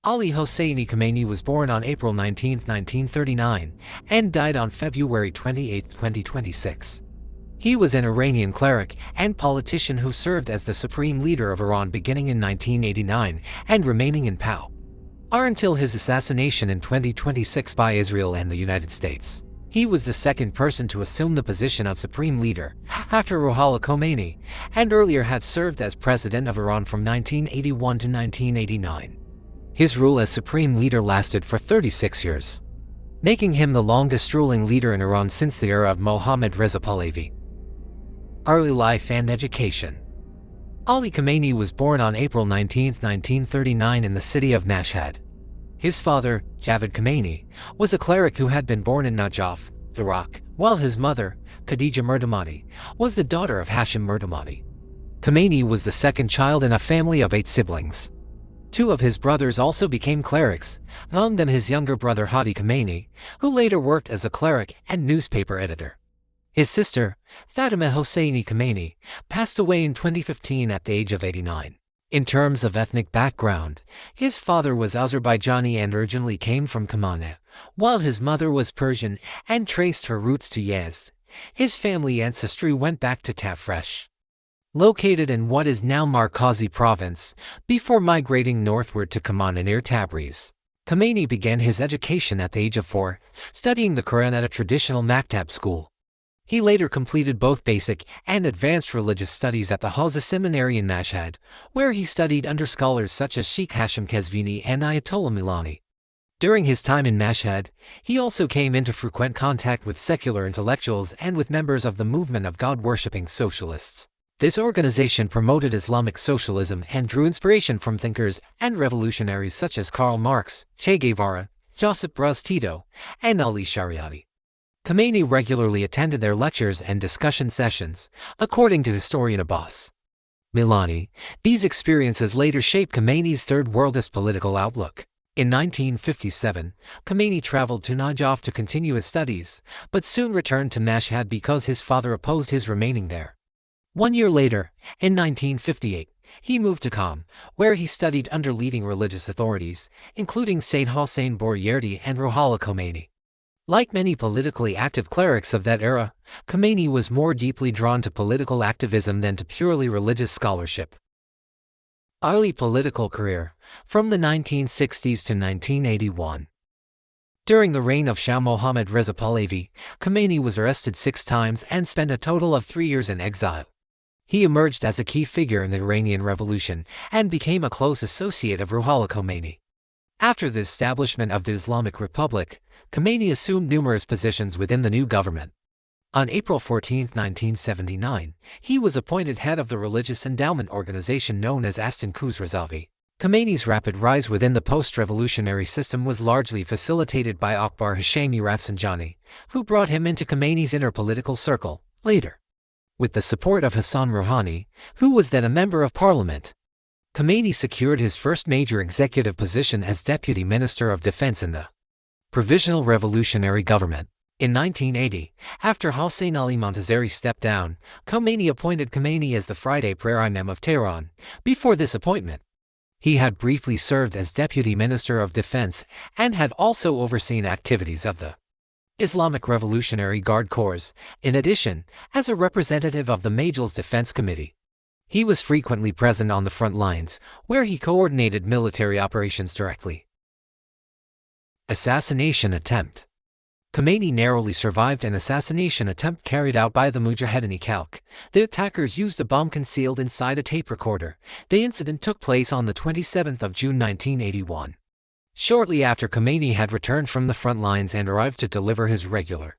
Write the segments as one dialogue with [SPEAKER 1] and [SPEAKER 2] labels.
[SPEAKER 1] Ali Khamenei was born on April 19, 1939, and died on February 28, 2026. He was an Iranian cleric and politician who served as the supreme leader of Iran beginning in 1989 and remaining in power until his assassination in 2026 by Israel and the United States. He was the second person to assume the position of supreme leader after Ali Khamenei, and earlier had served as president of Iran from 1981 to 1989. His rule as supreme leader lasted for 36 years, making him the longest ruling leader in Iran since the era of Mohammad Reza Pahlavi. Early life and education. Ali Khamenei was born on April 19, 1939 in the city of Mashhad. His father, Javad Khamenei, was a cleric who had been born in Najaf, Iraq, while his mother, Khadija Murdamati, was the daughter of Hashim Murdamati. Khamenei was the second child in a family of 8 siblings. 2 of his brothers also became clerics, among them his younger brother Hadi Khamenei, who later worked as a cleric and newspaper editor. His sister, Fatima Hosseini Khamenei, passed away in 2015 at the age of 89. In terms of ethnic background, his father was Azerbaijani and originally came from Khamenei, while his mother was Persian and traced her roots to Yazd. His family ancestry went back to Tafresh, located in what is now Markazi province, before migrating northward to Khamenei near Tabriz. Khamenei began his education at the age of 4, studying the Quran at a traditional maktab school. He later completed both basic and advanced religious studies at the Hawza Seminary in Mashhad, where he studied under scholars such as Sheikh Hashim Kezvini and Ayatollah Milani. During his time in Mashhad, he also came into frequent contact with secular intellectuals and with members of the movement of God-worshipping socialists. This organization promoted Islamic socialism and drew inspiration from thinkers and revolutionaries such as Karl Marx, Che Guevara, Josip Broz Tito, and Ali Shariati. Khamenei regularly attended their lectures and discussion sessions, according to historian Abbas Milani. These experiences later shaped Khamenei's third worldist political outlook. In 1957, Khamenei traveled to Najaf to continue his studies, but soon returned to Mashhad because his father opposed his remaining there. 1 year later, in 1958, he moved to Qom, where he studied under leading religious authorities, including Sayyid Hossein Boryerdi and Ruhollah Khomeini. Like many politically active clerics of that era, Khamenei was more deeply drawn to political activism than to purely religious scholarship. Early political career, from the 1960s to 1981. During the reign of Shah Mohammad Reza Pahlavi, Khamenei was arrested 6 times and spent a total of 3 years in exile. He emerged as a key figure in the Iranian Revolution and became a close associate of Ruhollah Khomeini. After the establishment of the Islamic Republic, Khamenei assumed numerous positions within the new government. On April 14, 1979, he was appointed head of the religious endowment organization known as Astan Khusrazavi. Khamenei's rapid rise within the post-revolutionary system was largely facilitated by Akbar Hashemi Rafsanjani, who brought him into Khamenei's inner political circle, later. With the support of Hassan Rouhani, who was then a member of parliament, Khamenei secured his first major executive position as Deputy Minister of Defense in the Provisional Revolutionary Government. In 1980, after Hossein Ali Montazeri stepped down, Khomeini appointed Khamenei as the Friday prayer imam of Tehran. Before this appointment, he had briefly served as Deputy Minister of Defense and had also overseen activities of the Islamic Revolutionary Guard Corps, in addition, as a representative of the Majlis Defense Committee. He was frequently present on the front lines, where he coordinated military operations directly. Assassination attempt. Khamenei narrowly survived an assassination attempt carried out by the Mujahedin Khalq. The attackers used a bomb concealed inside a tape recorder. The incident took place on the 27th of June 1981. Shortly after Khamenei had returned from the front lines and arrived to deliver his regular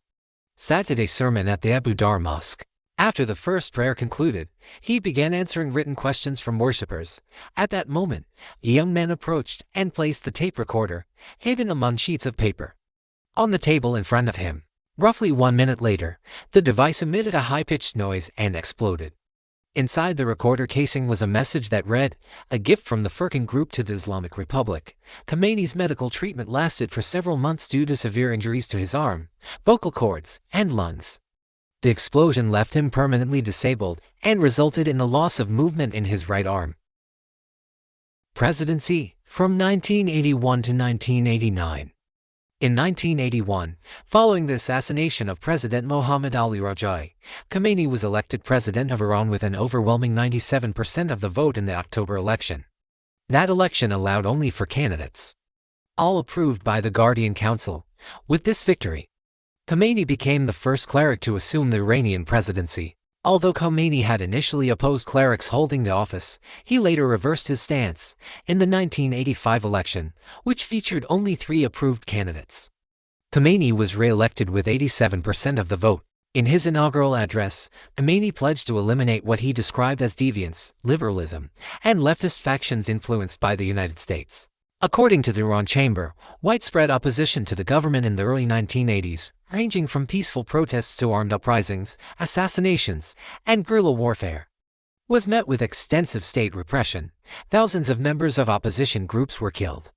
[SPEAKER 1] Saturday sermon at the Abu Dar Mosque. After the first prayer concluded, he began answering written questions from worshippers. At that moment, a young man approached and placed the tape recorder, hidden among sheets of paper, on the table in front of him. Roughly 1 minute later, the device emitted a high-pitched noise and exploded. Inside the recorder casing was a message that read, "A gift from the Furkan Group to the Islamic Republic." Khamenei's medical treatment lasted for several months due to severe injuries to his arm, vocal cords, and lungs. The explosion left him permanently disabled and resulted in the loss of movement in his right arm. Presidency, from 1981 to 1989. In 1981, following the assassination of President Mohammad Ali Rajai, Khamenei was elected president of Iran with an overwhelming 97% of the vote in the October election. That election allowed only four candidates, all approved by the Guardian Council. With this victory, Khamenei became the first cleric to assume the Iranian presidency. Although Khamenei had initially opposed clerics holding the office, he later reversed his stance in the 1985 election, which featured only 3 approved candidates. Khamenei was re-elected with 87% of the vote. In his inaugural address, Khamenei pledged to eliminate what he described as deviance, liberalism, and leftist factions influenced by the United States. According to the Iran Chamber, widespread opposition to the government in the early 1980s, ranging from peaceful protests to armed uprisings, assassinations, and guerrilla warfare, was met with extensive state repression. Thousands of members of opposition groups were killed,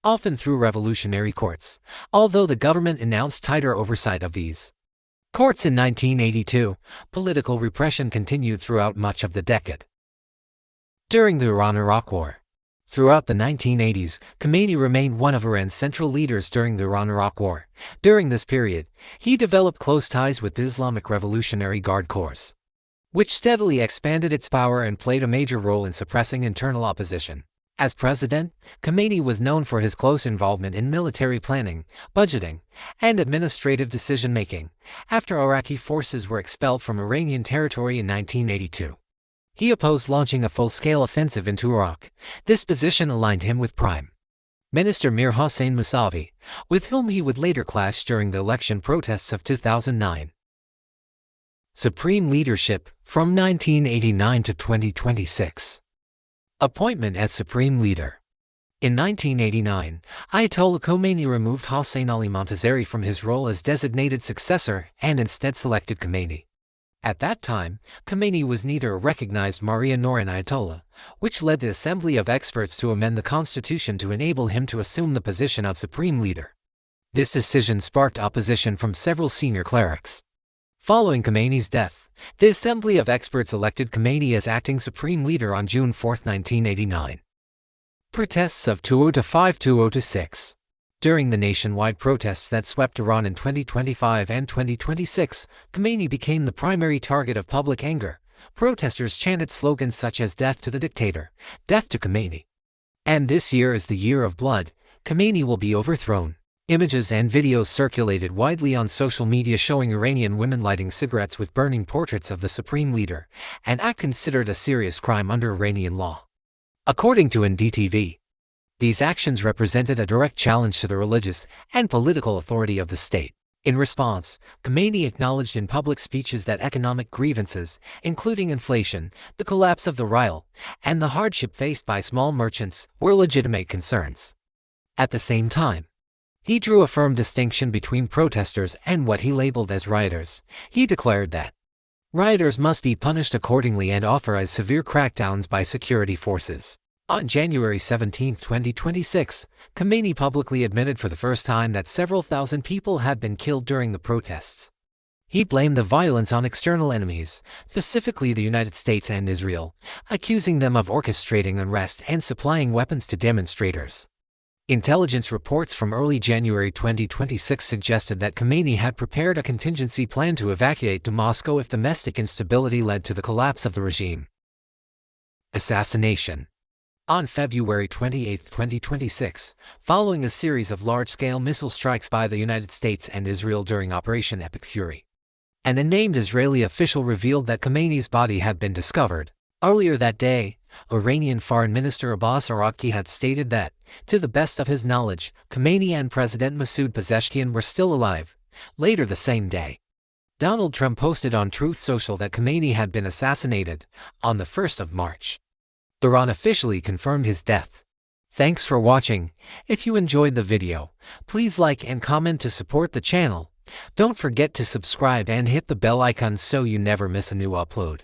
[SPEAKER 1] often through revolutionary courts, although the government announced tighter oversight of these courts in 1982. Political repression continued throughout much of the decade. During the Iran-Iraq War, throughout the 1980s, Khamenei remained one of Iran's central leaders during the Iran-Iraq War. During this period, he developed close ties with the Islamic Revolutionary Guard Corps, which steadily expanded its power and played a major role in suppressing internal opposition. As president, Khamenei was known for his close involvement in military planning, budgeting, and administrative decision-making. After Iraqi forces were expelled from Iranian territory in 1982, he opposed launching a full-scale offensive into Iraq. This position aligned him with Prime Minister Mir Hossein Mousavi, with whom he would later clash during the election protests of 2009. Supreme leadership from 1989 to 2026. Appointment as Supreme Leader. In 1989, Ayatollah Khomeini removed Hossein Ali Montazeri from his role as designated successor and instead selected Khamenei. At that time, Khamenei was neither a recognized Marja nor an Ayatollah, which led the Assembly of Experts to amend the constitution to enable him to assume the position of Supreme Leader. This decision sparked opposition from several senior clerics. Following Khamenei's death, the Assembly of Experts elected Khamenei as acting Supreme Leader on June 4, 1989. Protests of 2005-2006. During the nationwide protests that swept Iran in 2025 and 2026, Khamenei became the primary target of public anger. Protesters chanted slogans such as "Death to the dictator," "Death to Khamenei," and "This year is the year of blood, Khamenei will be overthrown." Images and videos circulated widely on social media showing Iranian women lighting cigarettes with burning portraits of the Supreme Leader, an act considered a serious crime under Iranian law. According to NDTV, these actions represented a direct challenge to the religious and political authority of the state. In response, Khamenei acknowledged in public speeches that economic grievances, including inflation, the collapse of the rial, and the hardship faced by small merchants, were legitimate concerns. At the same time, he drew a firm distinction between protesters and what he labeled as rioters. He declared that rioters must be punished accordingly and authorized severe crackdowns by security forces. On January 17, 2026, Khamenei publicly admitted for the first time that several thousand people had been killed during the protests. He blamed the violence on external enemies, specifically the United States and Israel, accusing them of orchestrating unrest and supplying weapons to demonstrators. Intelligence reports from early January 2026 suggested that Khamenei had prepared a contingency plan to evacuate to Moscow if domestic instability led to the collapse of the regime. Assassination. On February 28, 2026, following a series of large-scale missile strikes by the United States and Israel during Operation Epic Fury, an unnamed Israeli official revealed that Khamenei's body had been discovered. Earlier that day, Iranian Foreign Minister Abbas Araghchi had stated that, to the best of his knowledge, Khamenei and President Masoud Pezeshkian were still alive. Later the same day, Donald Trump posted on Truth Social that Khamenei had been assassinated on the 1st of March. Iran officially confirmed his death. Thanks for watching. If you enjoyed the video, please like and comment to support the channel. Don't forget to subscribe and hit the bell icon so you never miss a new upload.